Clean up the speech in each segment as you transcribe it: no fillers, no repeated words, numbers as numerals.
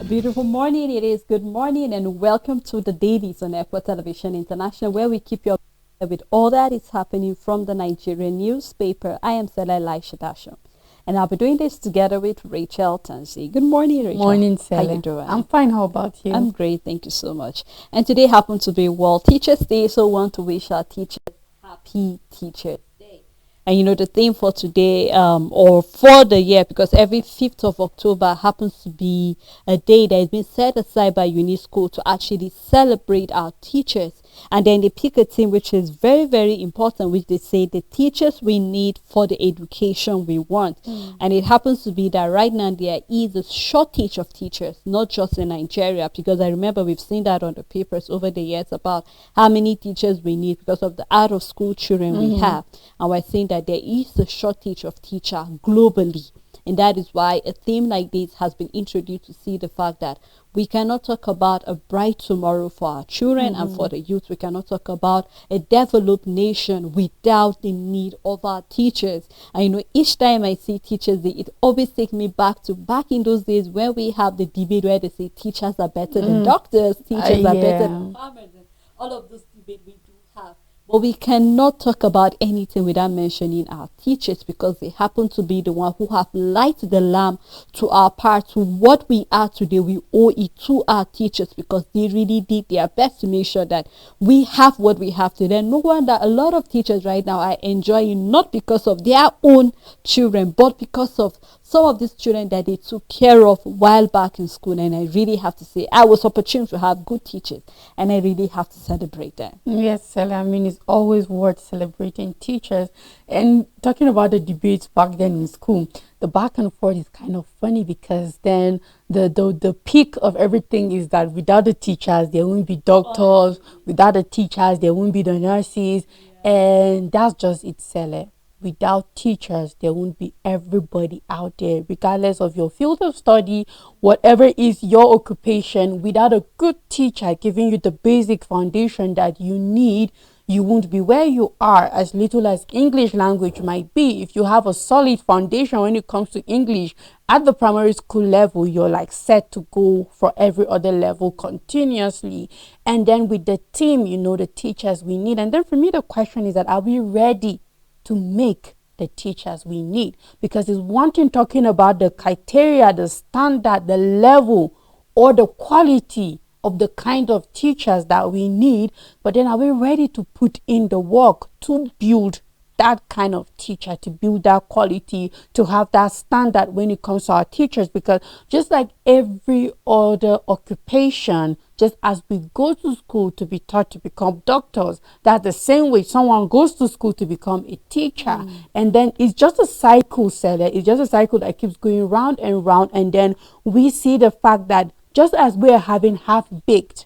Beautiful morning. It is good morning and welcome to the Dailies on Airport Television International, where we keep you up with all that is happening from the Nigerian newspaper. I am Sela Elisha Dasho, and I'll be doing this together with Rachel Tansi. Good morning, Rachel. Morning, How you Sally. doing? I'm fine. How about you? I'm great. Thank you so much. And today happened to be World Teachers Day, so want to wish our teachers happy Teachers Day. And the theme for today, or for the year, because every 5th of October happens to be a day that has been set aside by UNESCO to actually celebrate our teachers. And then they pick a theme which is very, very important, which they say the teachers we need for the education we want. And it happens to be that right now there is a shortage of teachers, not just in Nigeria, because I remember we've seen that on the papers over the years about how many teachers we need because of the out of school children we have. And we're saying that there is a shortage of teacher globally. And that is why a theme like this has been introduced to see the fact that we cannot talk about a bright tomorrow for our children and for the youth. We cannot talk about a developed nation without the need of our teachers. And each time I see Teachers Day, it always takes me back in those days when we have the debate where they say teachers are better than doctors, teachers are better than farmers, and all of those debates we do have. But we cannot talk about anything without mentioning our teachers, because they happen to be the one who have lighted the lamp to our path to what we are today. We owe it to our teachers because they really did their best to make sure that we have what we have today. No wonder a lot of teachers right now are enjoying, not because of their own children, but because of some of these children that they took care of while back in school. And I really have to say, I was opportune to have good teachers, and I really have to celebrate them. Yes, Sally. I mean, it's always worth celebrating teachers. And talking about the debates back then in school, the back and forth is kind of funny because then the peak of everything is that without the teachers, there won't be doctors. Without the teachers, there won't be the nurses. And that's just it, Sally. Without teachers, there won't be everybody out there, regardless of your field of study, whatever is your occupation. Without a good teacher giving you the basic foundation that you need, you won't be where you are. As little as English language might be, if you have a solid foundation when it comes to English at the primary school level, you're like set to go for every other level continuously. And then with the team, the teachers we need. And then for me, the question is that, are we ready to make the teachers we need? Because it's one thing talking about the criteria, the standard, the level, or the quality of the kind of teachers that we need, but then are we ready to put in the work to build that kind of teacher, to build that quality, to have that standard when it comes to our teachers? Because just like every other occupation, just as we go to school to be taught to become doctors, that's the same way someone goes to school to become a teacher. And then it's just a cycle, Sally. It's just a cycle that keeps going round and round. And then we see the fact that just as we're having half-baked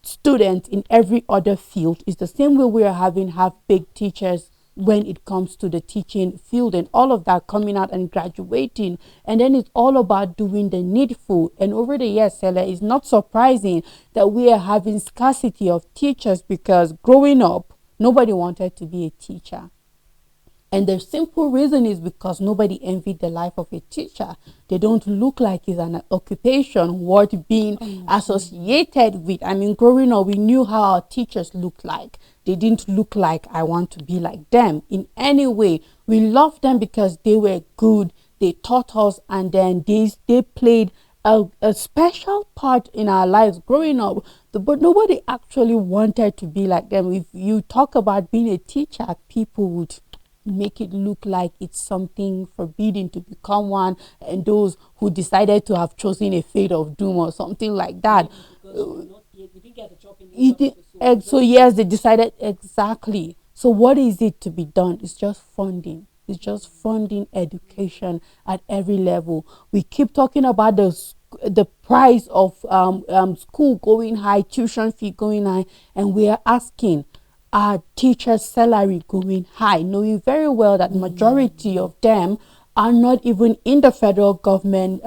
students in every other field, it's the same way we are having half-baked teachers when it comes to the teaching field, and all of that coming out and graduating. And then it's all about doing the needful. And over the years, Sela, it's not surprising that we are having scarcity of teachers, because growing up, nobody wanted to be a teacher. And the simple reason is because nobody envied the life of a teacher. They don't look like it's an occupation worth being associated with. I mean, growing up, we knew how our teachers looked like. They didn't look like I want to be like them in any way. We loved them because they were good. They taught us, and then they played a special part in our lives growing up. But nobody actually wanted to be like them. If you talk about being a teacher, people would make it look like it's something forbidden to become one, and those who decided to have chosen a fate of doom or something like that. You didn't get a job in So yes, they decided exactly. So what is it to be done? It's just funding. It's just funding education at every level. We keep talking about the price of school going high, tuition fee going high, and we are asking, our teachers' salary going high, knowing very well that majority of them are not even in the federal government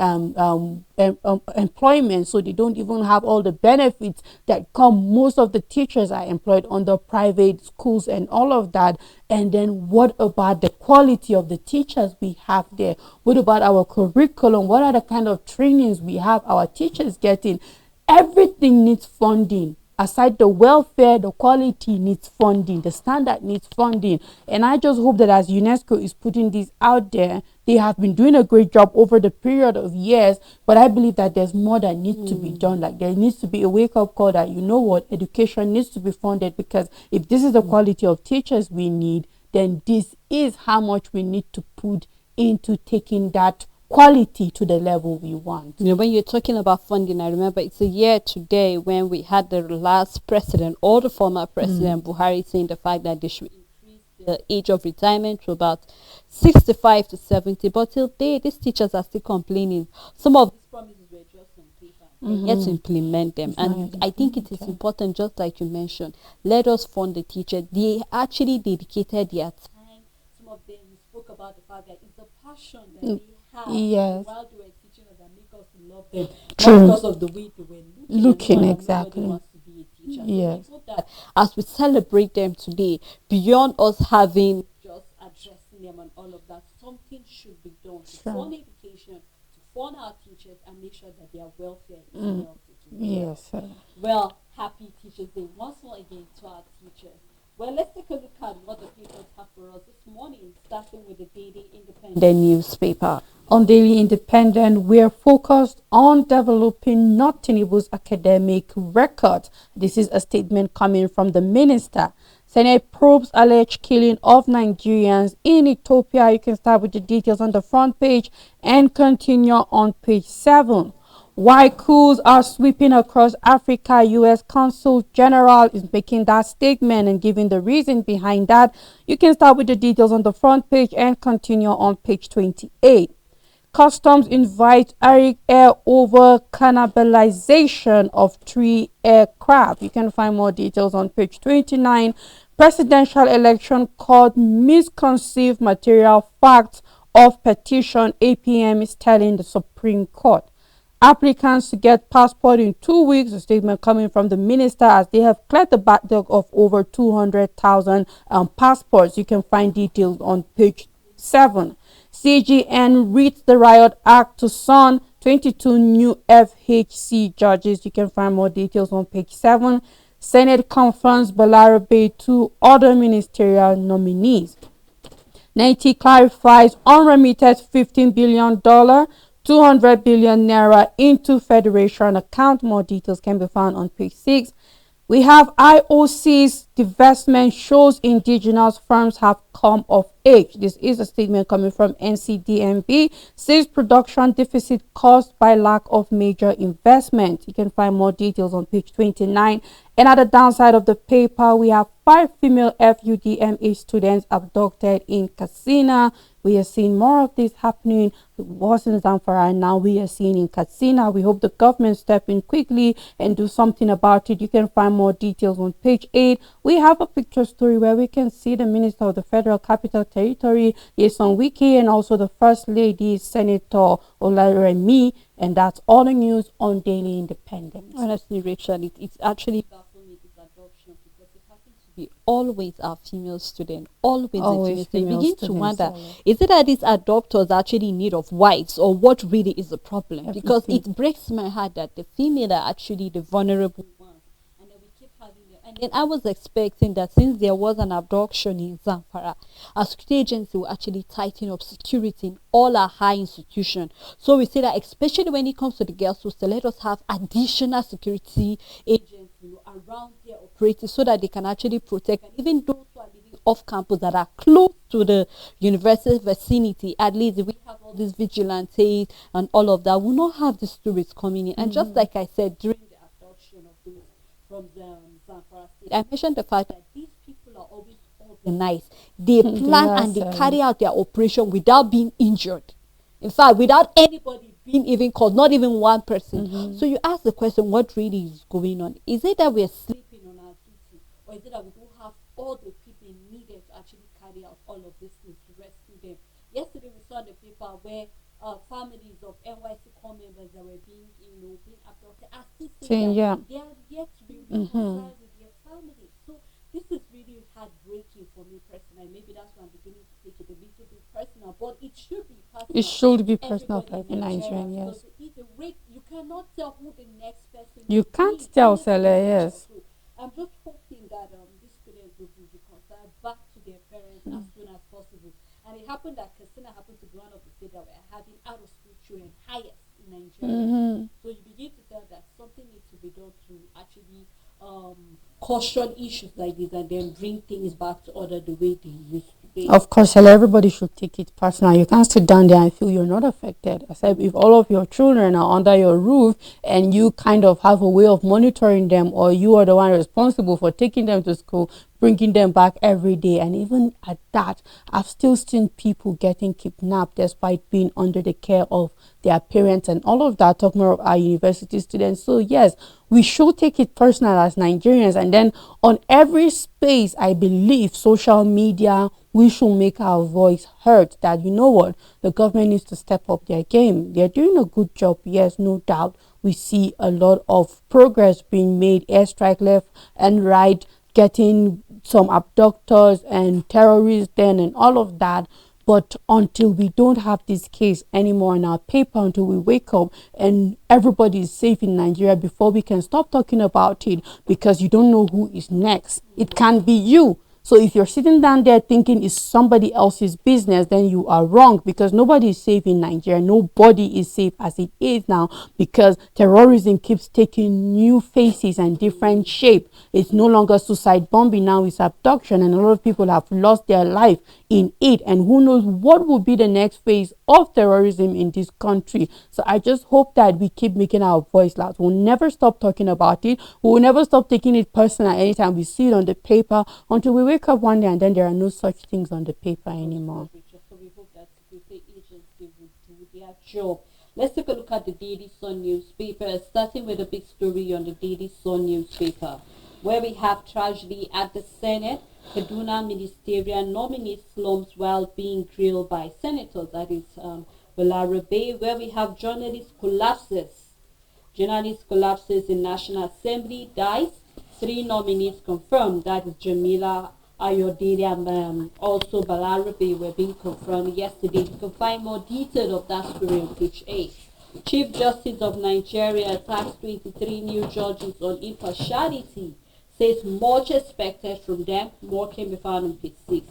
employment, so they don't even have all the benefits that come. Most of the teachers are employed under private schools and all of that. And then what about the quality of the teachers we have there? What about our curriculum? What are the kind of trainings we have our teachers getting? Everything needs funding. Aside the welfare, the quality needs funding, the standard needs funding. And I just hope that as UNESCO is putting this out there, they have been doing a great job over the period of years, but I believe that there's more that needs to be done. Like there needs to be a wake-up call that, you know what, education needs to be funded, because if this is the quality of teachers we need, then this is how much we need to put into taking that quality to the level we want. You know, when you're talking about funding, I remember it's a year today when we had the last president or the former president Buhari saying the fact that they should increase the age of retirement to about 65 to 70. But till today, these teachers are still complaining. Some of these promises were just on paper. They're yet to implement them. And I think it is important, just like you mentioned, let us fund the teacher. They actually dedicated their time. Some of them, you spoke about the fact that it's a passion that they have. Yes. While they were teaching us that make us love them, True. not because of the way they were looking. Exactly. Everybody wants to be a teacher. Yes. So we hope that as we celebrate them today, beyond us having just addressing them and all of that, something should be done to fund education, to fund our teachers, and make sure that their welfare is well taken care of. Yes, sir. Well, happy Teachers Day once more again to our teachers. Well, let's take a look at what the papers have for us this morning, starting with the Daily Independent newspaper. On Daily Independent, we are focused on developing North Tinubu's academic record. This is a statement coming from the minister. Senate probes alleged killing of Nigerians in Ethiopia. You can start with the details on the front page and continue on page 7. Why coups are sweeping across Africa, U.S. Consul General is making that statement and giving the reason behind that. You can start with the details on the front page and continue on page 28. Customs invite Arik Air over cannibalization of 3 aircraft. You can find more details on page 29. Presidential election called misconceived material facts of petition, APM is telling the Supreme Court. Applicants to get passport in 2 weeks, a statement coming from the minister, as they have cleared the backlog of over 200,000 passports. You can find details on page 7. CGN reads the Riot Act to son 22 new FHC judges. You can find more details on page 7. Senate confirms Balarabe to other ministerial nominees. NIT clarifies unremitted $15 billion, 200 billion naira into Federation account. More details can be found on page 6. We have IOC's divestment shows indigenous firms have come of age. This is a statement coming from NCDMB. Says production deficit caused by lack of major investment. You can find more details on page 29. And at the downside of the paper, we have 5 female FUDMA students abducted in Katsina. We are seeing more of this happening. It was in Zamfara, and now we are seeing in Katsina. We hope the government step in quickly and do something about it. You can find more details on page 8. We have a picture story where we can see the Minister of the Federal Capital Territory, Yeson Wiki, and also the First Lady, Senator Olaremi. And that's all the news on Daily Independent. Honestly, Rachel, it's actually baffling me, this adoption, because it happens to be always our female student, always a female student. You begin to wonder, is it that these adopters are actually in need of whites, or what really is the problem? Because it breaks my heart that the female are actually the vulnerable ones, and then we keep having them. And then I was expecting that since there was an abduction in Zamfara, our security agency will actually tighten up security in all our high institutions. So we say that especially when it comes to the girls' hostel, let us have additional security agents, around there operating, so that they can actually protect, and even those who are living off campus that are close to the university vicinity, at least if we have all these vigilantes and all of that, we'll not have the tourists coming in. And just like I said, during the abduction of those from the Zamfara state, I mentioned the fact that these people are always organized. They plan and they carry out their operation without being injured. In fact, without anybody being even called, not even one person. So you ask the question, what really is going on? Is it that we're sleeping on our duty, or is it that we don't have all the people needed to actually carry out all of these things to rescue them? Yesterday we saw the paper where families of NYC core members that were being, being abducted are still saying Saying that yeah. they are yet to be Mm-hmm. reconciled with their families. So this is really heartbreaking for me personally. Maybe that's why I'm beginning to take it a little bit personal, but it should be It personal should to be personal for everybody in every Nigeria Nigerian, because yes. the rate you cannot tell who the next person You will can't be, tell, even for the Sele, future. yes. So I'm just hoping that these students will be reconciled back to their parents as soon as possible. And it happened that Katsina happened to be one of the states that were having out of school children highest in Nigeria. Mm-hmm. So you begin to tell that something needs to be done to actually caution issues like this and then bring things back to order the way they used to be. Of course, everybody should take it personal. You can't sit down there and feel you're not affected. Except if all of your children are under your roof and you kind of have a way of monitoring them, or you are the one responsible for taking them to school, bringing them back every day. And even at that, I've still seen people getting kidnapped despite being under the care of their parents and all of that, talking about our university students. So yes, we should take it personal as Nigerians. And then on every space, I believe social media, we should make our voice heard that, you know what, the government needs to step up their game. They're doing a good job, yes, no doubt. We see a lot of progress being made, airstrike left and right, getting some abductors and terrorists then and all of that. But until we don't have this case anymore in our paper, until we wake up and everybody is safe in Nigeria, before we can stop talking about it, because you don't know who is next. It can be you. So if you're sitting down there thinking it's somebody else's business, then you are wrong, because nobody is safe in Nigeria. Nobody is safe as it is now, because terrorism keeps taking new faces and different shape. It's no longer suicide bombing, now it's abduction, and a lot of people have lost their life in it. And who knows what will be the next phase of terrorism in this country. So I just hope that we keep making our voice loud. We'll never stop talking about it. We'll never stop taking it personal anytime we see it on the paper, until we wake up one day and then there are no such things on the paper anymore. So we hope that security agency will do their job. Let's take a look at the Daily Sun newspaper, starting with a big story on the Daily Sun newspaper, where we have tragedy at the Senate. Kaduna ministerial nominee slumps while being grilled by senators. That is Balarabe, where we have journalist collapses. Journalist collapses in National Assembly, dies. Three nominees confirmed. That is Jamila Ayodele and also Balarabe were being confirmed yesterday. You can find more detail of that story on page 8. Chief Justice of Nigeria attacks 23 new judges on impartiality. Says much expected from them. More can be found on page 6.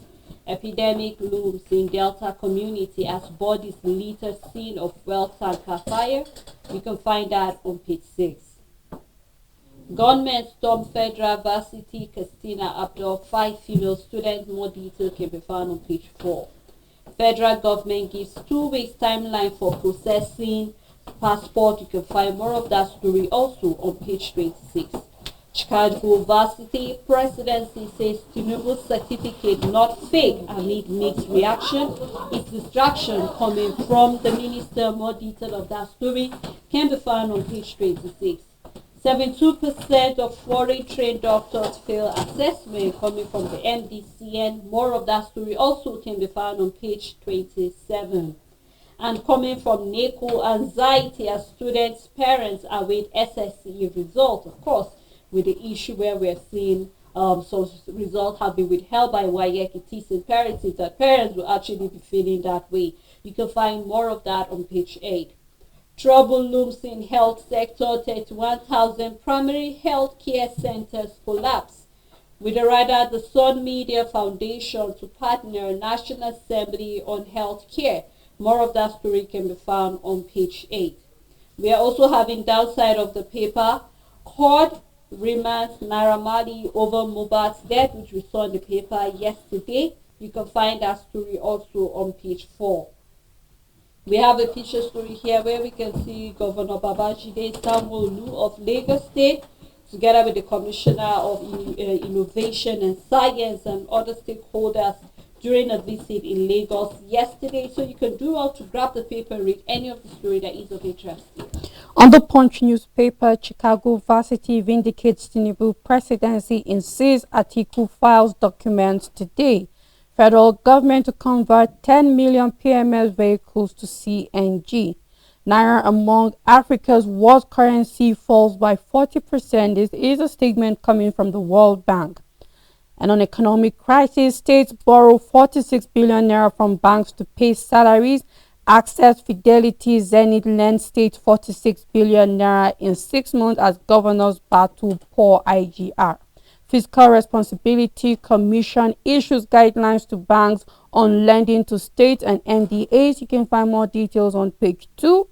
Epidemic looms in Delta community as bodies litter scene of well tanker fire. You can find that on page 6. Gunmen storm Federal Varsity Castina abduct 5 female students. More detail can be found on page 4. Federal government gives 2 weeks timeline for processing passport. You can find more of that story also on page 26. Chicago Varsity Presidency says Tinubu's certificate not fake amid mixed reaction. It's distraction coming from the minister. More detail of that story can be found on page 26. 72% of foreign trained doctors fail assessment, coming from the MDCN. More of that story also can be found on page 27. And coming from NACO, anxiety as students' parents await SSE result. Of course, with the issue where we're seeing some results have been withheld by WAEC, it is imperative that parents will actually be feeling that way. You can find more of that on page 8. Trouble looms in health sector. 31,000 primary health care centers collapse. With a rider, the Sun Media Foundation to partner National Assembly on health care. More of that story can be found on page 8. We are also having downside of the paper. Court remands Naira Marley over Mubat's death, which we saw in the paper yesterday. You can find that story also on page 4. We have a picture story here where we can see Governor Babajide Sanwo-Olu of Lagos State, together with the Commissioner of Innovation and Science and other stakeholders during a visit in Lagos yesterday. So you can do well to grab the paper and read any of the story that is of interest. On the Punch newspaper, Chicago Varsity vindicates Tinubu presidency, insists Atiku files documents today. Federal government to convert 10 million PMS vehicles to CNG. Naira among Africa's world currency falls by 40%. This is a statement coming from the World Bank. And on economic crisis, states borrow 46 billion naira from banks to pay salaries. Access Fidelity Zenith lent state 46 billion naira in 6 months as governors battle poor IGR. Fiscal Responsibility Commission issues guidelines to banks on lending to states and NDAs. You can find more details on page 2.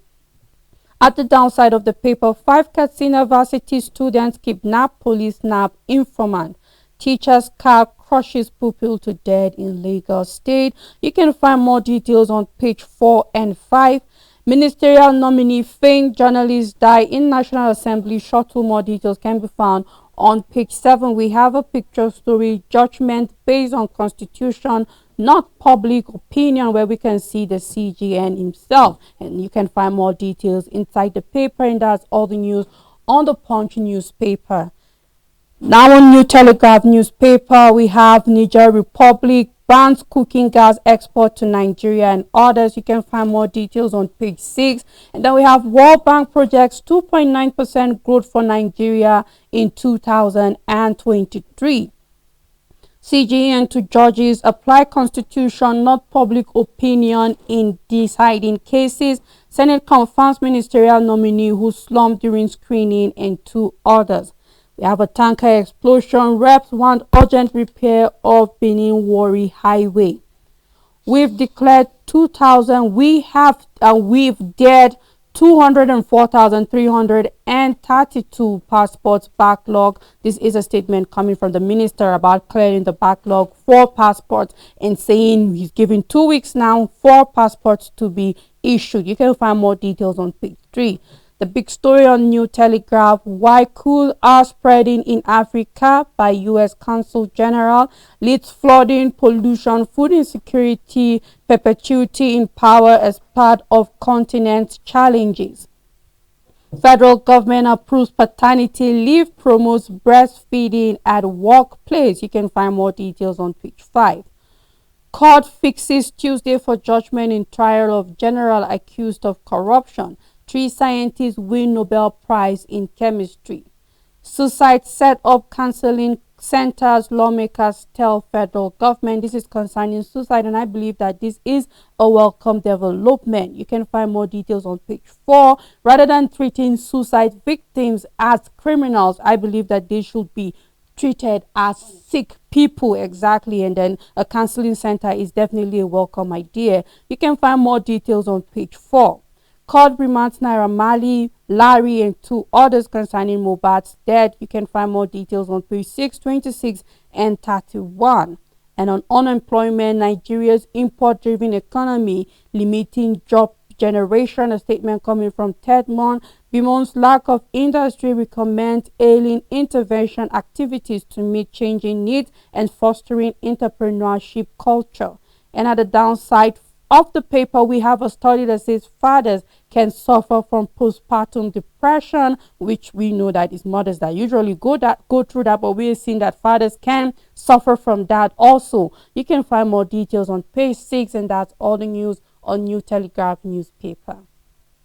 At the downside of the paper, 5 Katsina varsity students kidnapped, police nab informant. Teacher's car crushes pupil to death in Lagos State. You can find more details on page 4 and 5. Ministerial nominee faint journalists die in National Assembly shuttle. More details can be found on page 7. We have a picture story, judgment based on constitution, not public opinion, where we can see the CGN himself. And you can find more details inside the paper, and that's all the news on the Punch newspaper. Now on New Telegraph newspaper, we have Niger Republic bans cooking gas export to Nigeria and others. You can find more details on page 6. And then we have World Bank projects 2.9% growth for Nigeria in 2023. CGN to judges apply constitution, not public opinion in deciding cases. Senate confirms ministerial nominee who slumped during screening and 2 others. We have a tanker explosion. Reps want urgent repair of Benin Warri Highway. We've declared 2,000. We've dared 204,332 passports backlog. This is a statement coming from the minister about clearing the backlog for passports and saying he's giving 2 weeks now for passports to be issued. You can find more details on page 3. The big story on New Telegraph, why cool are spreading in Africa by U.S. Consul General, leads flooding, pollution, food insecurity, perpetuity in power as part of continent's challenges. Federal government approves paternity leave, promotes breastfeeding at workplace. You can find more details on page 5. Court fixes Tuesday for judgment in trial of general accused of corruption. 3 scientists win Nobel Prize in chemistry. Suicide set up counseling centers, lawmakers tell federal government. This is concerning suicide, and I believe that this is a welcome development. You can find more details on page 4. Rather than treating suicide victims as criminals, I believe that they should be treated as sick people, exactly. And then a counseling center is definitely a welcome idea. You can find more details on page 4. Court remands Naira Marley, Larry, and 2 others concerning Mohbad's death. You can find more details on page 6, 26, and 31. And on unemployment, Nigeria's import-driven economy limiting job generation. A statement coming from Tedmon. Bimon's lack of industry recommends ailing intervention activities to meet changing needs and fostering entrepreneurship culture. And at the downside of the paper, we have a study that says fathers can suffer from postpartum depression, which we know that is mothers that usually go through that, but we're seeing that fathers can suffer from that also. You can find more details on page 6, and that's all the news on New Telegraph newspaper.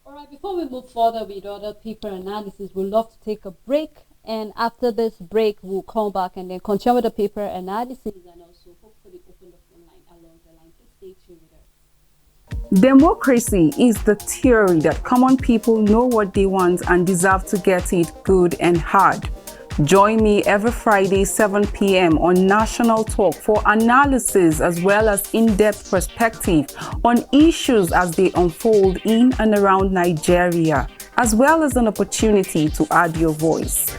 All right, before we move further with other paper analysis, we'd love to take a break, and after this break, we'll come back and then continue with the paper analysis and also hopefully open the phone line along the line. Please stay tuned with us. Democracy is the theory that common people know what they want and deserve to get it good and hard. Join me every Friday, 7 p.m. on National Talk for analysis as well as in-depth perspective on issues as they unfold in and around Nigeria, as well as an opportunity to add your voice.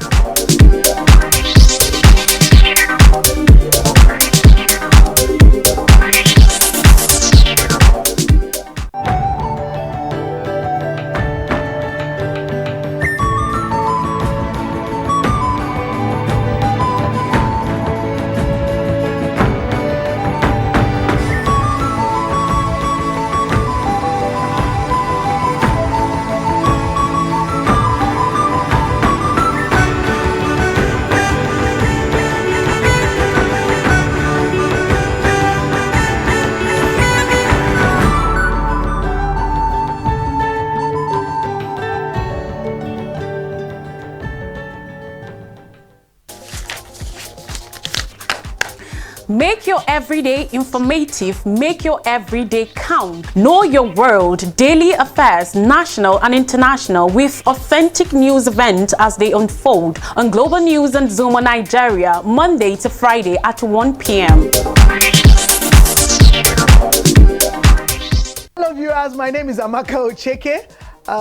Make your everyday informative, make your everyday count. Know your world, daily affairs, national and international, with authentic news events as they unfold on Global News and Zoom on Nigeria, Monday to Friday at 1 p.m. Hello viewers, my name is Amaka Ocheke.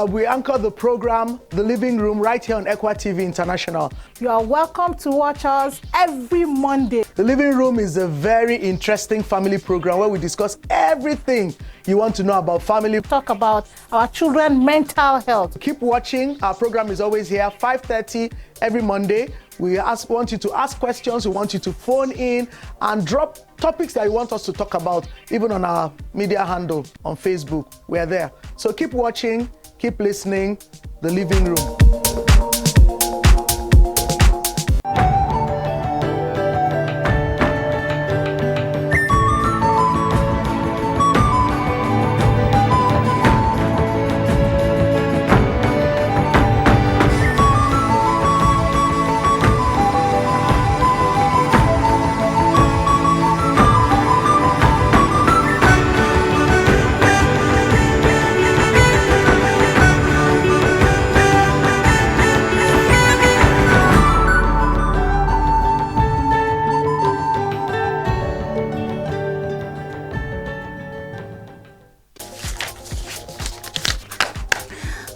We anchor the program The Living Room right here on Equa TV International. You are welcome to watch us every Monday. The Living Room is a very interesting family program where we discuss everything you want to know about family. Talk about our children's mental health. Keep watching. Our program is always here, 5:30 every Monday. We want you to ask questions, we want you to phone in and drop topics that you want us to talk about, even on our media handle on Facebook. We are there. So keep watching, keep listening. The Living Room.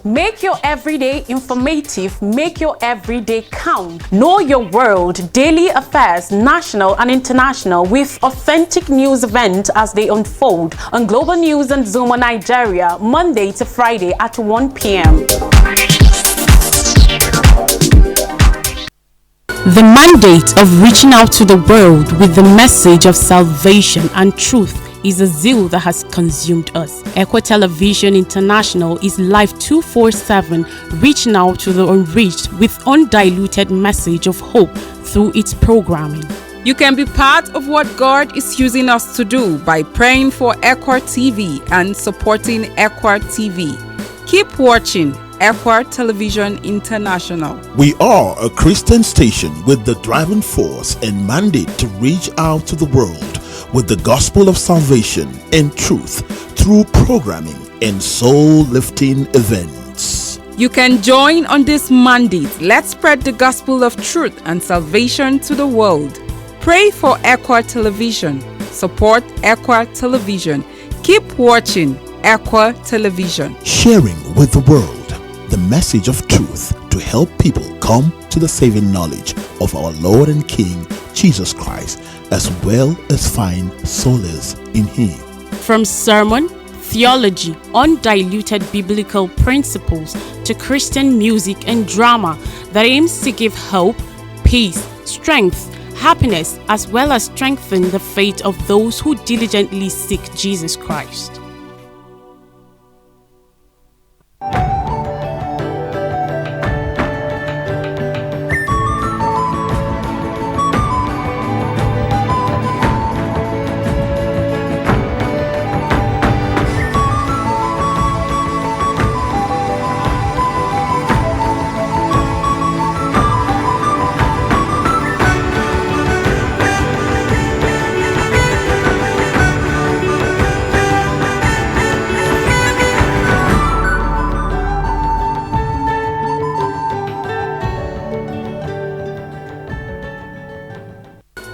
Make your everyday informative, make your everyday count. Know your world, daily affairs, national and international, with authentic news events as they unfold on Global News and Zoom on Nigeria, Monday to Friday at 1 p.m. The mandate of reaching out to the world with the message of salvation and truth is a zeal that has consumed us. Equa Television International is live 247, reaching out to the unreached with undiluted message of hope through its programming. You can be part of what God is using us to do by praying for Equa TV and supporting Equa TV. Keep watching Equa Television International. We are a Christian station with the driving force and mandate to reach out to the world with the gospel of salvation and truth through programming and soul-lifting events. You can join on this mandate. Let's spread the gospel of truth and salvation to the world. Pray for Equa Television. Support Equa Television. Keep watching Equa Television. Sharing with the world the message of truth to help people come to the saving knowledge of our Lord and King Jesus Christ, as well as find solace in Him. From sermon, theology, undiluted biblical principles to Christian music and drama that aims to give hope, peace, strength, happiness, as well as strengthen the faith of those who diligently seek Jesus Christ.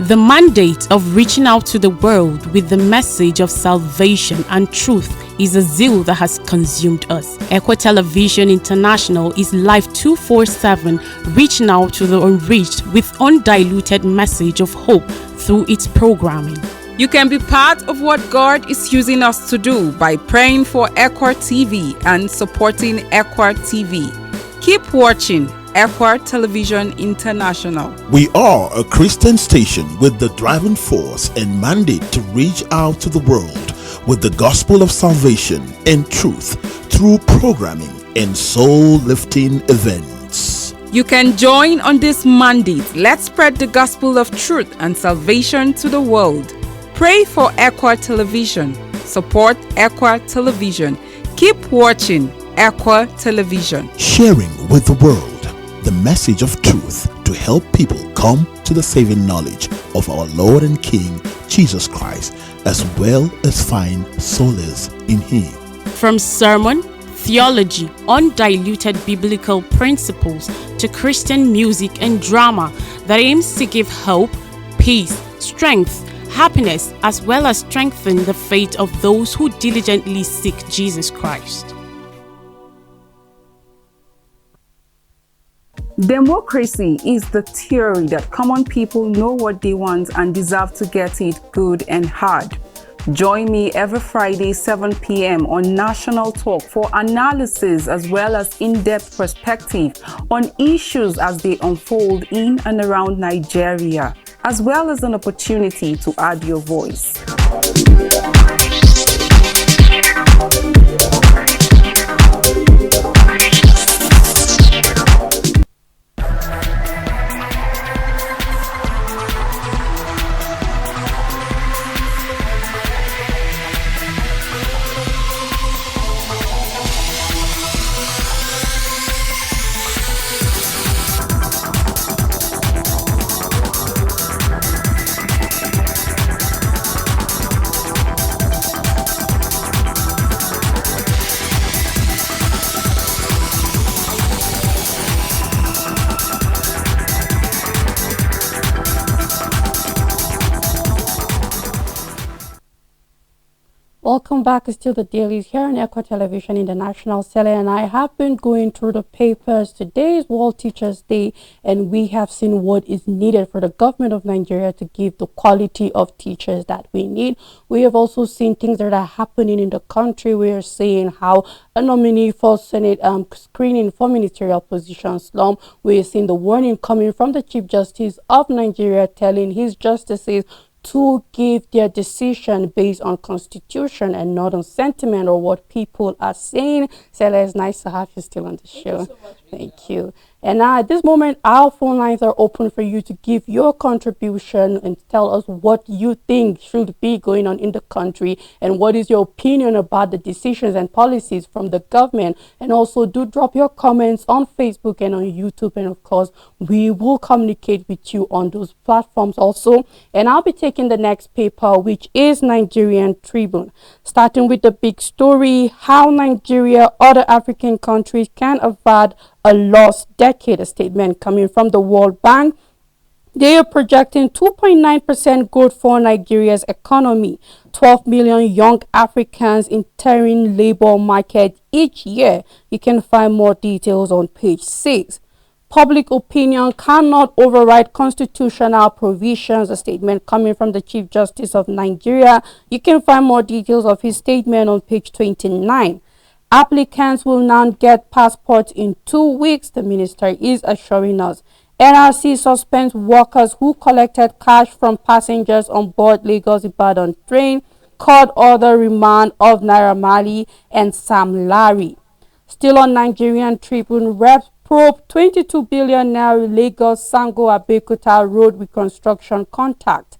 The mandate of reaching out to the world with the message of salvation and truth is a zeal that has consumed us. Equa Television International is live 247, reaching out to the unreached with undiluted message of hope through its programming. You can be part of what God is using us to do by praying for Equa TV and supporting Equa TV. Keep watching Equa Television International. We are a Christian station with the driving force and mandate to reach out to the world with the gospel of salvation and truth through programming and soul-lifting events. You can join on this mandate. Let's spread the gospel of truth and salvation to the world. Pray for Equa Television. Support Equa Television. Keep watching Equa Television. Sharing with the world the message of truth to to help people come to the saving knowledge of our Lord and King Jesus Christ, as well as find solace in Him. From sermon, theology, undiluted biblical principles to Christian music and drama that aims to give hope, peace, strength, happiness, as well as strengthen the faith of those who diligently seek Jesus Christ. Democracy is the theory that common people know what they want and deserve to get it good and hard. Join me every Friday, 7 p.m. on National Talk for analysis as well as in-depth perspective on issues as they unfold in and around Nigeria, as well as an opportunity to add your voice. Welcome back. It's still the Dailies here on Equa Television International. Sele and I have been going through the papers. Today is World Teachers Day, and we have seen what is needed for the government of Nigeria to give the quality of teachers that we need. We have also seen things that are happening in the country. We are seeing how a nominee for Senate screening for ministerial positions slump. We are seeing the warning coming from the Chief Justice of Nigeria telling his justices to give their decision based on constitution and not on sentiment or what people are saying. Sela, it's nice to have you still on the show. Thank you. And now at this moment, our phone lines are open for you to give your contribution and tell us what you think should be going on in the country and what is your opinion about the decisions and policies from the government. And also do drop your comments on Facebook and on YouTube. And of course, we will communicate with you on those platforms also. And I'll be taking the next paper, which is Nigerian Tribune. Starting with the big story, how Nigeria, other African countries can avert a lost decade, a statement coming from the World Bank. They are projecting 2.9% growth for Nigeria's economy, 12 million young Africans entering labor market each year. You can find more details on page 6. Public opinion cannot override constitutional provisions, a statement coming from the Chief Justice of Nigeria. You can find more details of his statement on page 29. Applicants will now get passports in 2 weeks, the minister is assuring us. NRC suspends workers who collected cash from passengers on board Lagos-Ibadan train. Court order remand of Naira Marley and Sam Larry. Still on Nigerian Tribune, reps probe 22 billion naira Lagos Sango Abeokuta road reconstruction contract.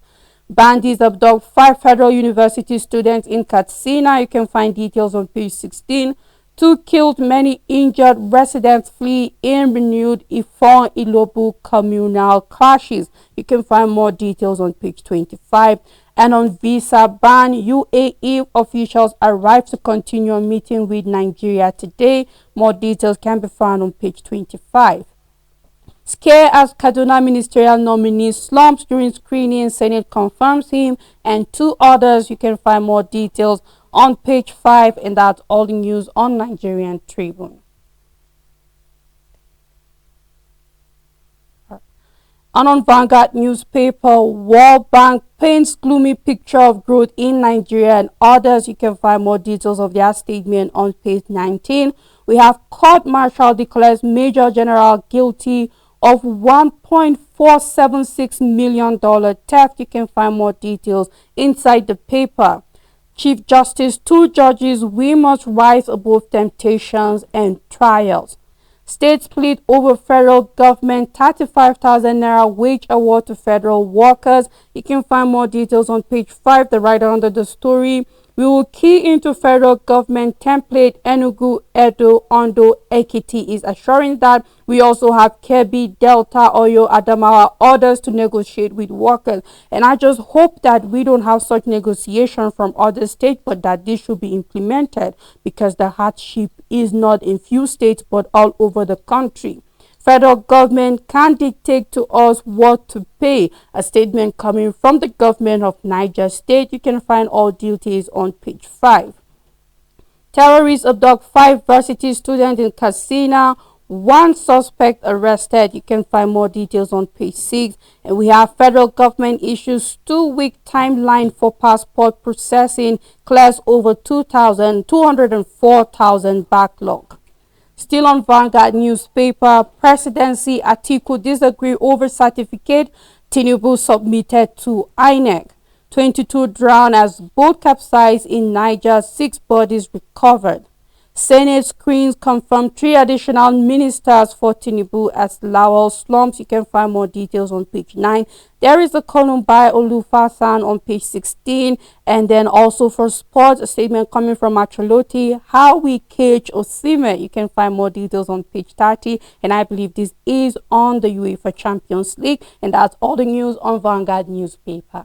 Bandits abduct 5 federal university students in Katsina. You can find details on page 16. 2 killed, many injured, residents flee in renewed Ifon-Ilobu communal clashes. You can find more details on page 25. And on visa ban, UAE officials arrived to continue a meeting with Nigeria today. More details can be found on page 25. Scare as Kaduna ministerial nominee slumps during screening, Senate confirms him, and 2 others. You can find more details on page 5, and that's all the news on Nigerian Tribune. And on Vanguard newspaper, World Bank paints gloomy picture of growth in Nigeria and others. You can find more details of their statement on page 19. We have court martial declares Major General guilty of $1.476 million theft. You can find more details inside the paper. Chief Justice, 2 judges, we must rise above temptations and trials. States split over federal government 35,000 naira wage award to federal workers. You can find more details on page 5, the writer under the story. We will key into federal government template. Enugu, Edo, Ondo, Ekiti is assuring that we also have Kebbi, Delta, Oyo, Adamawa, others to negotiate with workers. And I just hope that we don't have such negotiation from other states, but that this should be implemented because the hardship is not in few states but all over the country. Federal government can't dictate to us what to pay. A statement coming from the government of Niger State. You can find all details on page 5. Terrorists abduct 5 varsity students in Katsina. 1 suspect arrested. You can find more details on page 6. And we have federal government issues 2-week timeline for passport processing. Clears over 204,000 backlog. Still on Vanguard newspaper, presidency Atiku disagree over certificate Tinubu submitted to INEC. 22 drowned as boat capsized in Niger, 6 bodies recovered. Senate screens confirm 3 additional ministers for Tinubu as Lawal slumps. You can find more details on page 9. There is a column by Olufasan on page 16. And then also for sports, a statement coming from Machaloti, how we cage Osimhen. You can find more details on page 30. And I believe this is on the UEFA Champions League. And that's all the news on Vanguard newspaper.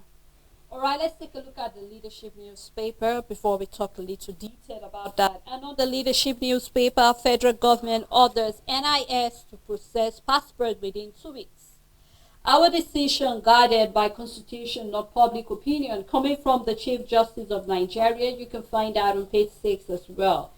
All right, let's take a look at the leadership newspaper before we talk a little detail about that. And on the leadership newspaper, federal government orders NIS to process passport within 2 weeks. Our decision guided by constitution, not public opinion, coming from the Chief Justice of Nigeria. You can find that on page 6 as well.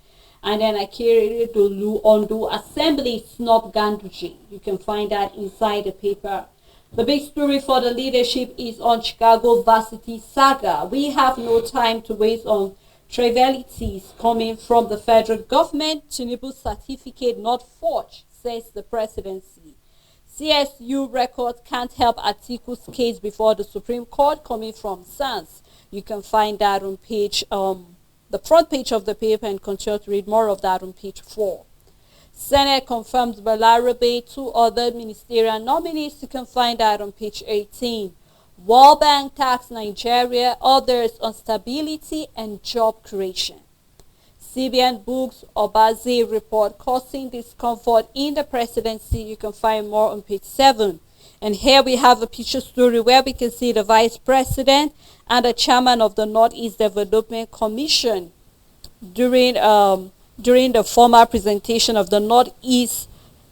And then Akere Dolu Ondo Assembly Snob Ganduji. You can find that inside the paper. The big story for the leadership is on Chicago varsity saga. We have no time to waste on trivialities coming from the federal government. Tinubu certificate not forged, says the presidency. CSU record can't help Atiku's case before the Supreme Court, coming from SANS. You can find that on page, the front page of the paper, and continue to read more of that on page 4. Senate confirms Balarabe, 2 other ministerial nominees. You can find that on page 18. World Bank tax Nigeria, others on stability and job creation. CBN books Obaze report causing discomfort in the presidency. You can find more on page 7. And here we have a picture story where we can see the vice president and the chairman of the Northeast Development Commission during the formal presentation of the Northeast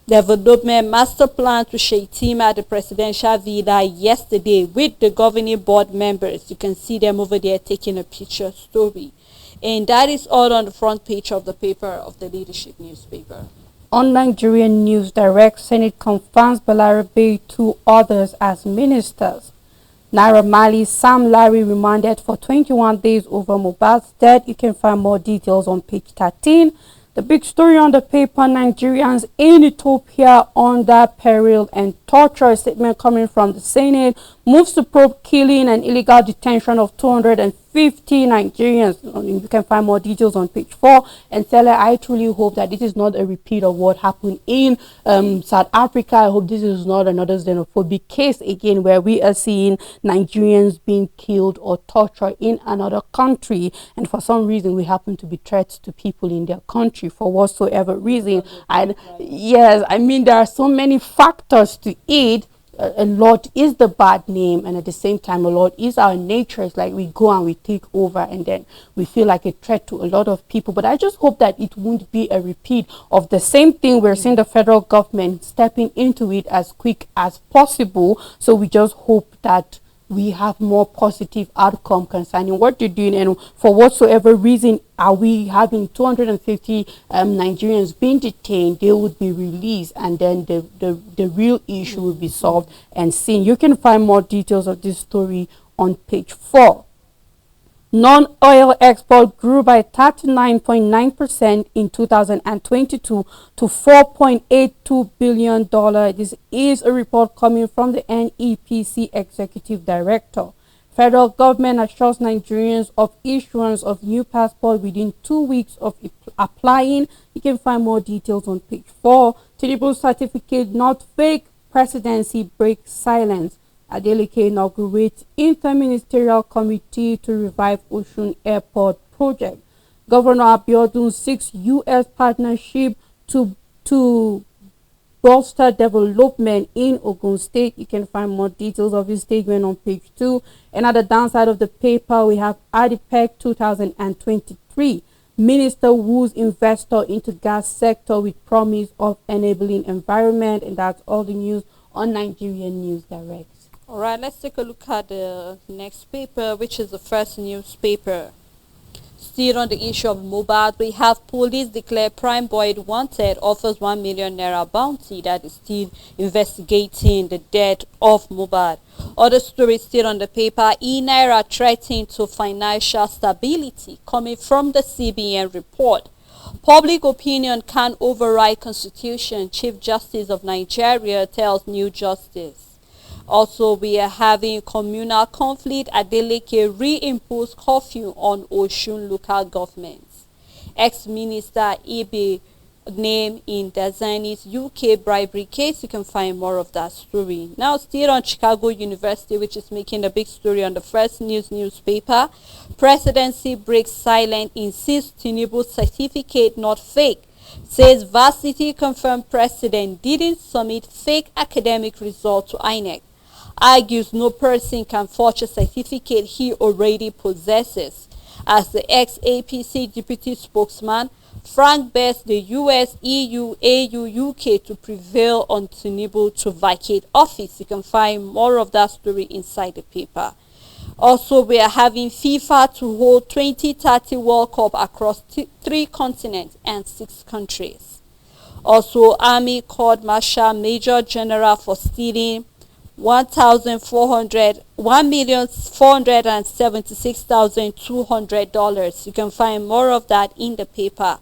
Development Master Plan to Shaitima at the Presidential Villa yesterday with the governing board members. You can see them over there taking a picture story. And that is all on the front page of the paper of the leadership newspaper. On Nigerian News Direct, Senate confirms Balarabe, 2 others as ministers. Naira Marley, Sam Larry remanded for 21 days over Mohbad's death. You can find more details on page 13. The big story on the paper, Nigerians in Ethiopia under peril and torture. A statement coming from the Senate moves to probe killing and illegal detention of 250 Nigerians. You can find more details on page 4. And Stella, I truly hope that this is not a repeat of what happened in South Africa. I hope this is not another xenophobic case again where we are seeing Nigerians being killed or tortured in another country. And for some reason, we happen to be threats to people in their country for whatsoever reason. And yes, I mean, there are so many factors to it. A lot is the bad name, and at the same time a lot is our nature. It's like we go and we take over and then we feel like a threat to a lot of people. But I just hope that it won't be a repeat of the same thing. We're seeing the federal government stepping into it as quick as possible, so we just hope that we have more positive outcome concerning what they're doing, and for whatsoever reason are we having 250 Nigerians being detained, they would be released, and then the real issue will be solved and seen. You can find more details of this story on page 4. Non-oil export grew by 39.9% in 2022 to $4.82 billion. This is a report coming from the NEPC Executive Director. Federal government assures Nigerians of issuance of new passport within 2 weeks of applying. You can find more details on page 4. Tinubu certificate not fake. Presidency breaks silence. Adeleke inaugurates interministerial committee to revive Osun Airport project. Governor Abiodun seeks U.S. partnership to bolster development in Ogun State. You can find more details of his statement on page 2. And at the downside of the paper, we have ADIPEC 2023. Minister woos investor into gas sector with promise of enabling environment. And that's all the news on Nigerian News Direct. All right, let's take a look at the next paper, which is the first newspaper. Still on the issue of Mohbad, we have police declare prime boy wanted, offers 1 million naira bounty. That is still investigating the death of Mohbad. Other stories still on the paper, e-naira threatened to financial stability, coming from the CBN report. Public opinion can override constitution, Chief Justice of Nigeria tells New Justice. Also, we are having communal conflict. Adeleke reimposed curfew on Osun local governments. Ex-Minister Ibe name in Dazani's UK bribery case. You can find more of that story. Now, still on Chicago University, which is making a big story on the first newspaper. Presidency breaks silent, insists Tinubu certificate not fake. Says varsity confirmed president didn't submit fake academic result to INEC. Argues no person can forge a certificate he already possesses. As the ex-APC deputy spokesman, Frank begs the US, EU, AU, UK to prevail on Tinubu to vacate office. You can find more of that story inside the paper. Also, we are having FIFA to hold 2030 World Cup across 3 continents and 6 countries. Also, Army court martial Major General for stealing $1,476,200. You can find more of that in the paper.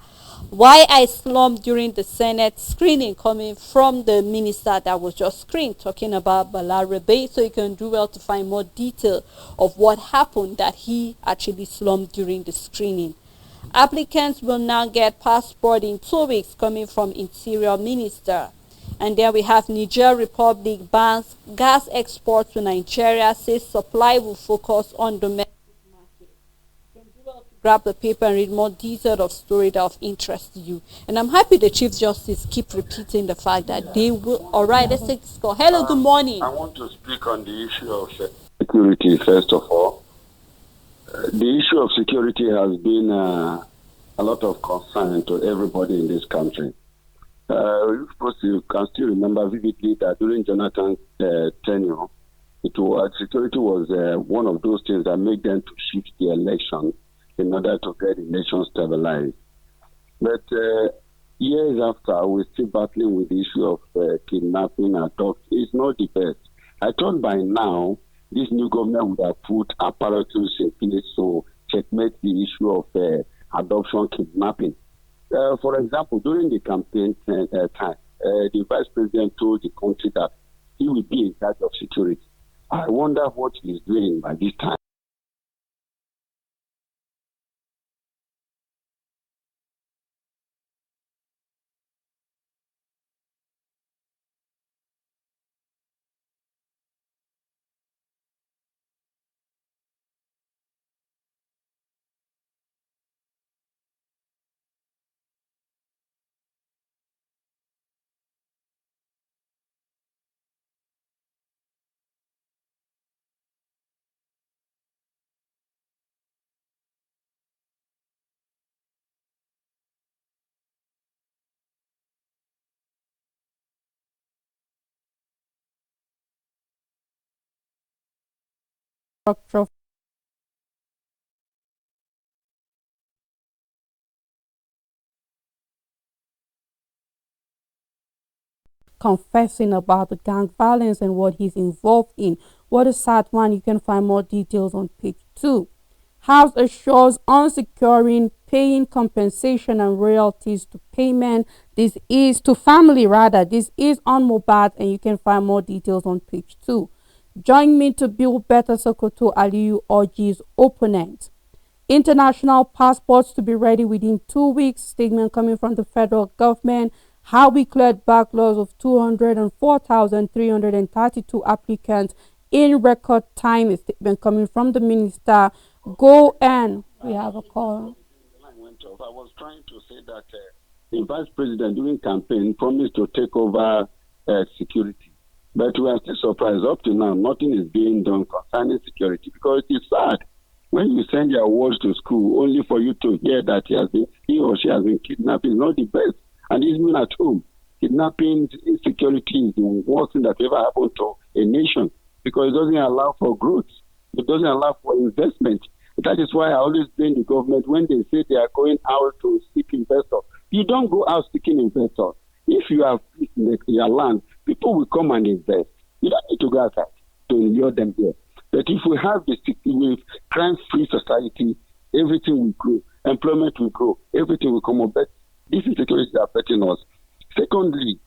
Why I slumped during the Senate screening, coming from the minister that was just screened, talking about Balarabe. So you can do well to find more detail of what happened, that he actually slumped during the screening. Applicants will now get passport in 2 weeks, coming from Interior Minister. And then we have Niger Republic bans gas exports to Nigeria, says supply will focus on domestic market. You can do well to grab the paper and read more details of story that of interest to you. And I'm happy the Chief Justice keep repeating the fact that they will. All right, let's take this call. Hello, good morning. I want to speak on the issue of security first of all. The issue of security has been a lot of concern to everybody in this country. You can still remember vividly that during Jonathan's tenure, security was one of those things that made them to shift the election in order to get the nation stabilized. But years after, we're still battling with the issue of kidnapping and talk. It's not the best. I thought by now, this new government would have put apparatus in place to checkmate the issue of adoption kidnapping. For example, during the campaign time, the vice president told the country that he will be in charge of security. I wonder what he's doing by this time. Structure confessing about the gang violence and what he's involved in. What a sad one. You can find more details on page 2. House assures unsecuring paying compensation and royalties to payment. This is to family rather. This is on Mohbad, and you can find more details on page 2. Join me to build better Sokoto, Aliyu urges opponent. International passports to be ready within 2 weeks. Statement coming from the federal government. How we cleared backlogs of 204,332 applicants in record time. A statement coming from the Minister Go and we have a call. The line went off. I was trying to say that the vice president during campaign promised to take over security. But we are still surprised. Up to now, nothing is being done concerning security because it is sad when you send your words to school only for you to hear that he or she has been kidnapped. It's not the best. And even at home, kidnapping, insecurity is the worst thing that ever happened to a nation because it doesn't allow for growth. It doesn't allow for investment. That is why I always blame the government when they say they are going out to seek investors. You don't go out seeking investors. If you have your land, people will come and invest. You don't need to go outside to lure them here. But if we have this with crime-free society, everything will grow. Employment will grow. Everything will come up. But this insecurity is affecting us. Secondly,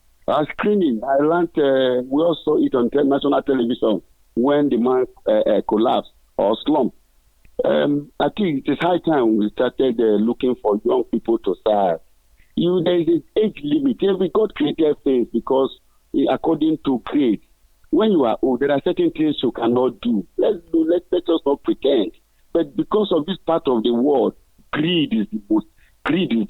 screening. I learned, we also saw it on national television when the man collapsed or slumped. I think it is high time we started looking for young people to serve. There is an age limit. Every God created things because according to grade. When you are old, there are certain things you cannot do. Let us not pretend. But because of this part of the world, greed is the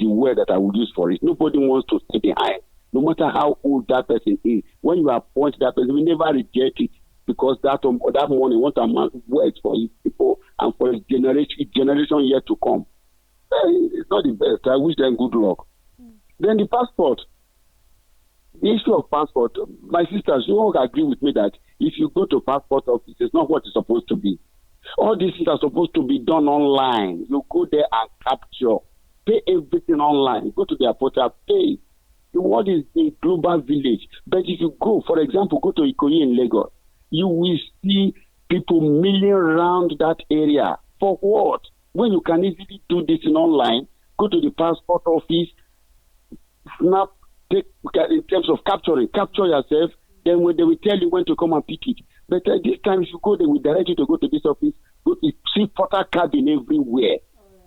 word that I would use for it. Nobody wants to stay behind. No matter how old that person is, when you appoint that person, we never reject it because that money, what a man works for his people and for his generation yet to come. It's not the best. I wish them good luck. Then the passport. The issue of passport, my sisters, you all agree with me that if you go to passport office, it's not what it's supposed to be. All these things are supposed to be done online. You go there and capture, pay everything online. Go to their portal, pay. The world is a global village. But if you go, for example, go to Ikoyi in Lagos, you will see people milling around that area. For what? When you can easily do this in online, go to the passport office, snap, in terms of capture yourself, then when they will tell you when to come and pick it. But this time, if you go, they will direct you to go to this office, go to see photo cabin everywhere.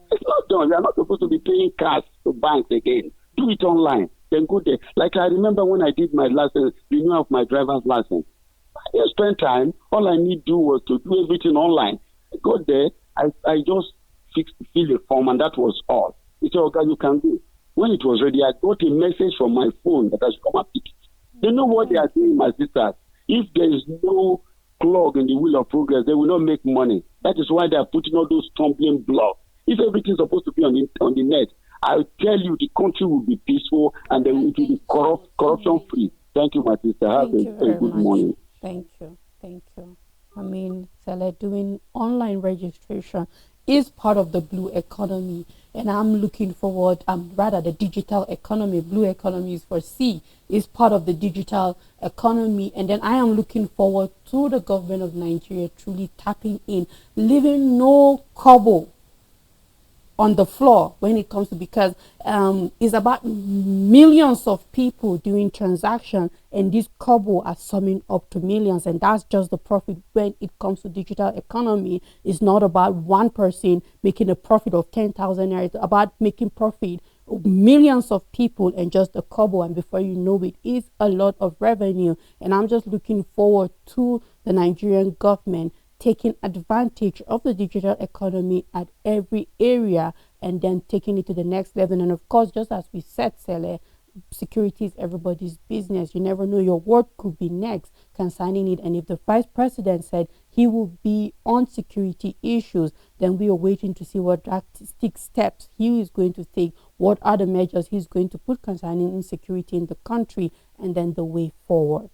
It's not done. You are not supposed to be paying cash to banks again. Do it online. Then go there. Like I remember when I did my license, renewal of my driver's license. I just spent time. All I need to do was to do everything online. I got there. I just fill a form, and that was all. He said, okay, you can go. When it was ready, I got a message from my phone that I should come and pick it. They know what they are doing, my sisters. If there is no clog in the wheel of progress, they will not make money. That is why they are putting all those stumbling blocks. If everything is supposed to be on the net, I tell you the country will be peaceful and then it will be corruption free. Thank you, my sister. Have a good morning. Thank you. I mean, doing online registration is part of the blue economy, and I'm looking forward, the digital economy. Blue economy is for C, is part of the digital economy, and then I am looking forward to the government of Nigeria truly tapping in, leaving no kobo on the floor when it comes to, because it's about millions of people doing transaction, and these kobo are summing up to millions, and that's just the profit. When it comes to digital economy, it's not about one person making a profit of 10,000 naira. It's about making profit of millions of people and just a kobo, and before you know it, it's a lot of revenue. And I'm just looking forward to the Nigerian government taking advantage of the digital economy at every area and then taking it to the next level. And of course, just as we said, Sele, security is everybody's business. You never know, your word could be next concerning it. And if the vice president said he will be on security issues, then we are waiting to see what drastic steps he is going to take, what are the measures he's going to put concerning insecurity in the country, and then the way forward.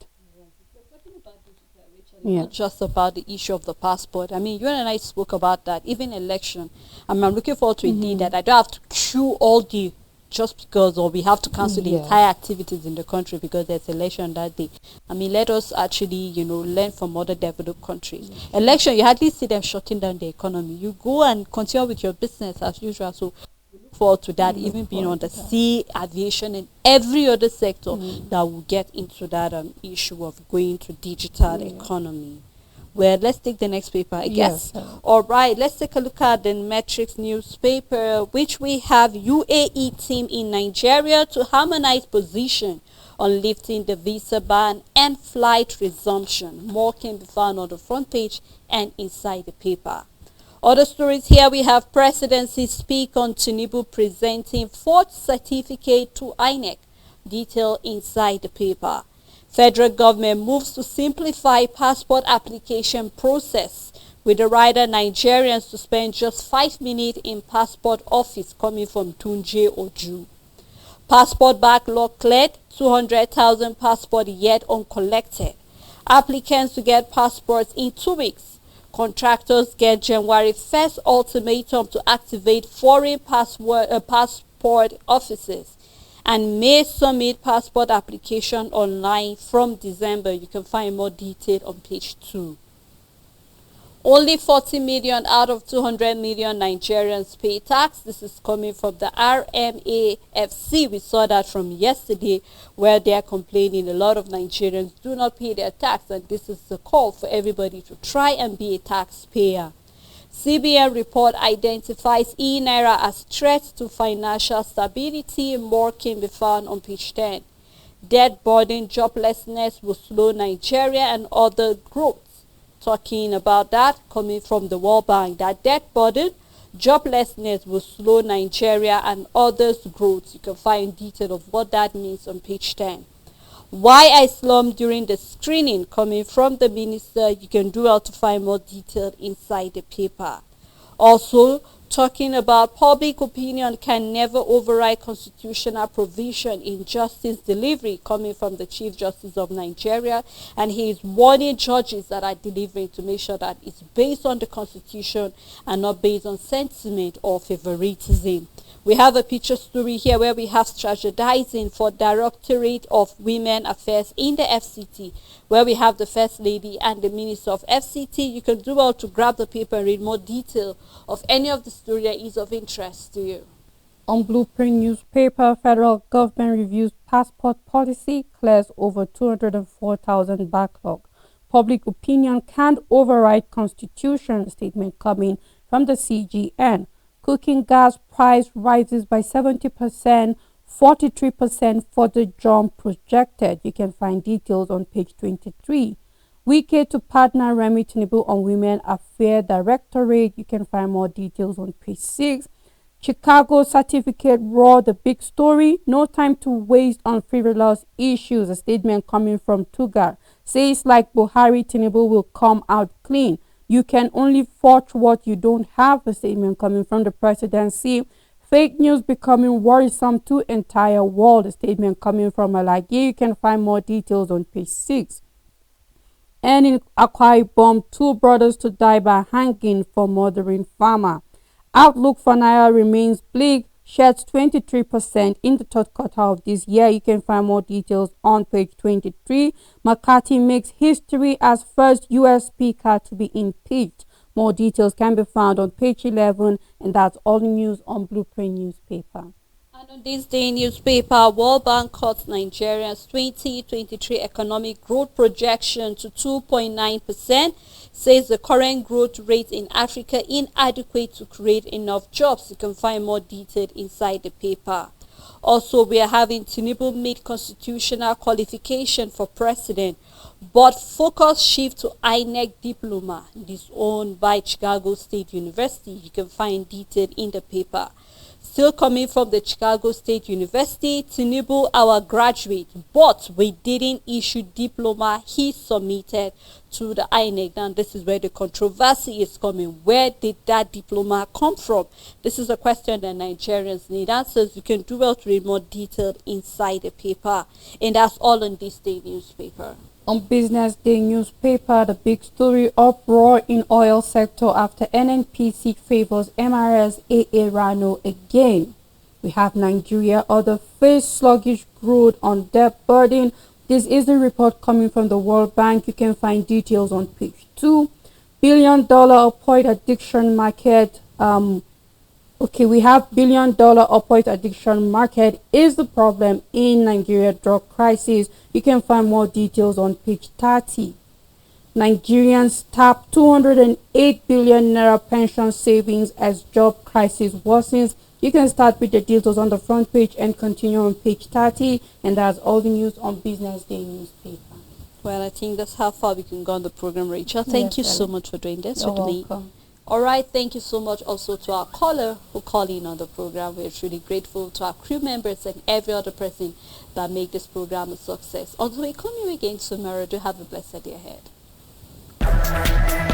Not just about the issue of the passport. I mean, you and I spoke about that, even election. I'm looking forward to a day that I don't have to queue all the, just because, or we have to cancel the entire activities in the country because there's election that day. I mean, let us actually, learn from other developed countries. Election, you hardly see them shutting down the economy. You go and continue with your business as usual. So we look forward to that, even being on the sea, aviation, and every other sector that will get into that issue of going to digital economy. Well, let's take the next paper, I guess. All right, let's take a look at the Metrics newspaper, which we have UAE team in Nigeria to harmonize position on lifting the visa ban and flight resumption. More can be found on the front page and inside the paper. Other stories here, we have presidency speak on Tinubu presenting fourth certificate to INEC. Detail inside the paper. Federal government moves to simplify passport application process, with the rider Nigerians to spend just 5 minutes in passport office, coming from Tunje Oju. Passport backlog cleared, 200,000 passport yet uncollected. Applicants to get passports in 2 weeks. Contractors get January 1st ultimatum to activate foreign passport offices, and may submit passport application online from December. You can find more detail on page 2. Only 40 million out of 200 million Nigerians pay tax. This is coming from the RMAFC. We saw that from yesterday, where they are complaining a lot of Nigerians do not pay their tax, and this is a call for everybody to try and be a taxpayer. CBN report identifies e-Naira as threat to financial stability. More can be found on page 10. Debt burden joblessness will slow Nigeria and other growth. Talking about that, coming from the World Bank, that debt burden joblessness will slow Nigeria and others' growth. You can find detail of what that means on page 10. Why I slummed during the screening, coming from the minister. You can do well to find more detail inside the paper. Also, talking about public opinion can never override constitutional provision in justice delivery, coming from the Chief Justice of Nigeria, and he is warning judges that are delivering to make sure that it's based on the constitution and not based on sentiment or favoritism. We have a picture story here where we have strategizing for Directorate of Women Affairs in the FCT, where we have the First Lady and the Minister of FCT. You can do well to grab the paper and read more detail of any of the story that is of interest to you. On Blueprint newspaper, federal government reviews passport policy, clears over 204,000 backlog. Public opinion can't override constitution, statement coming from the CGN. Cooking gas price rises by 70%, 43% for the jump projected. You can find details on page 23. Wike to partner Remi Tinubu on Women Affairs Directorate. You can find more details on page 6. Chicago certificate raw, the big story. No time to waste on frivolous issues. A statement coming from Tugar says like Buhari, Tinubu will come out clean. You can only forge what you don't have. A statement coming from the presidency. Fake news becoming worrisome to entire world. A statement coming from Alagi. You can find more details on page 6. And in Akwa Ibom, 2 brothers to die by hanging for murdering farmer. Outlook for Naira remains bleak, sheds 23% in the third quarter of this year. You can find more details on page 23. McCarthy makes history as first U.S. speaker to be impeached. More details can be found on page 11, and that's all the news on Blueprint newspaper. And on this day newspaper, World Bank cuts Nigeria's 2023 economic growth projection to 2.9%, says the current growth rate in Africa inadequate to create enough jobs. You can find more detail inside the paper. Also, we are having Tinubu meet constitutional qualification for president, but focus shift to INEC diploma, disowned by Chicago State University. You can find detail in the paper. Still coming from the Chicago State University, Tinubu, our graduate, but we didn't issue diploma he submitted to the INEC. Now, this is where the controversy is coming. Where did that diploma come from? This is a question that Nigerians need answers. You can do well to read more detail inside the paper. And that's all on this day newspaper. On Business Day newspaper, the big story: uproar in oil sector after NNPC favors MRS AA Rano again. We have Nigeria other face sluggish growth on debt burden. This is the report coming from the World Bank. You can find details on page 2. $1 billion opioid addiction market. We have $1 billion opioid addiction market is the problem in Nigeria drug crisis. You can find more details on page 30. Nigerians tap 208 billion naira pension savings as job crisis worsens. You can start with the details on the front page and continue on page 30. And that's all the news on Business Day newspaper. Well, I think that's how far we can go on the program, Rachel. Thank you so much for doing this You're with me. welcome. All right, thank you so much also to our caller who called in on the program. We're truly grateful to our crew members and every other person that make this program a success. Until we come here again tomorrow, do have a blessed day ahead.